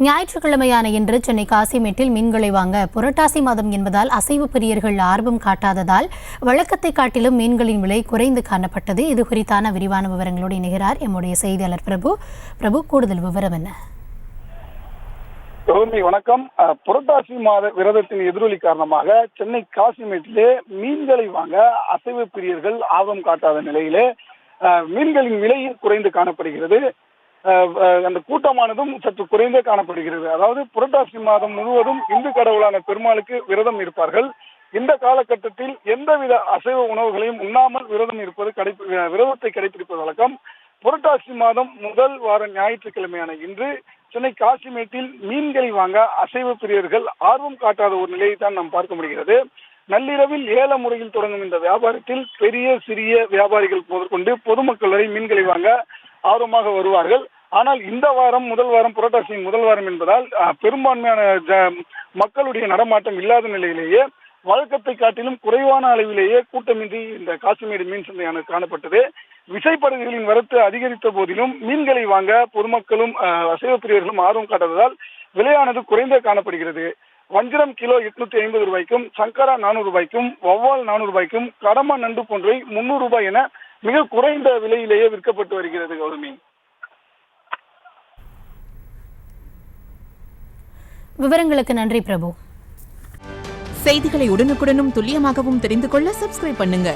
ஞாயிற்றுக்கிழமையான இன்று சென்னை காசிமேட்டில் மீன்களை வாங்க புரட்டாசி மாதம் என்பதால் அசைவு பிரியர்கள் ஆர்வம் காட்டாததால் வழக்கத்தை காட்டிலும் மீன்களின் விலை குறைந்து காணப்பட்டது. இது குறித்தான விரிவான விவரங்களோடு இணைகிறார் எம்முடைய செய்தியாளர் பிரபு. கூடுதல் விவரம் என்ன? வணக்கம். புரட்டாசி மாத விரதத்தின் எதிரொலி காரணமாக சென்னை காசிமேட்டிலே மீன்களை வாங்க அசைவு பிரியர்கள் ஆர்வம் காட்டாத நிலையிலே மீன்களின் விலையும் குறைந்து காணப்படுகிறது. அந்த கூட்டமானதும் சற்று குறைந்தே காணப்படுகிறது. அதாவது புரட்டாசி மாதம் முழுவதும் இந்து கடவுளான பெருமாளுக்கு விரதம் இருப்பார்கள். இந்த காலகட்டத்தில் எந்தவித அசைவ உணவுகளையும் உண்ணாமல் விரதத்தை கடைபிடிப்பது வழக்கம். புரட்டாசி மாதம் முதல் வார ஞாயிற்றுக்கிழமையான இன்று சென்னை காசிமேட்டில் மீன்களை வாங்க அசைவ பிரியர்கள் ஆர்வம் காட்டாத ஒரு நிலையை தான் நாம் பார்க்க முடிகிறது. நள்ளிரவில் ஏல முறையில் தொடங்கும் இந்த வியாபாரத்தில் பெரிய சிறிய வியாபாரிகள் முதற்கொண்டு பொதுமக்கள் வரை மீன்களை வாங்க ஆர்வமாக வருவார்கள். ஆனால் இந்த வாரம் முதல் வாரம் புரட்டாசியின் முதல் வாரம் என்பதால் பெரும்பான்மையான மக்களுடைய நடமாட்டம் இல்லாத நிலையிலேயே வழக்கத்தை காட்டிலும் குறைவான அளவிலேயே கூட்டமின்றி இந்த காசிமேடு மீன் சந்தையானது காணப்பட்டது. விசைப்படகுகளின் வரத்து அதிகரித்த போதிலும் மீன்களை வாங்க பொதுமக்களும் அசைவ பிரியர்களும் ஆர்வம் காட்டாததால் விலையானது குறைந்தே காணப்படுகிறது. வஞ்சிரம் கிலோ 850 ரூபாய்க்கும், சங்கரா 400 ரூபாய்க்கும், வவ்வால் 400 ரூபாய்க்கும், கடமா நண்டு போன்றவை 300 ரூபாய் என மிக குறைந்த விலையிலேயே விற்கப்பட்டு வருகிறது. கௌதமி, விவரங்களுக்கு நன்றி பிரபு. செய்திகளை உடனுக்குடனும் துல்லியமாகவும் தெரிந்து கொள்ள சப்ஸ்கிரைப் பண்ணுங்க.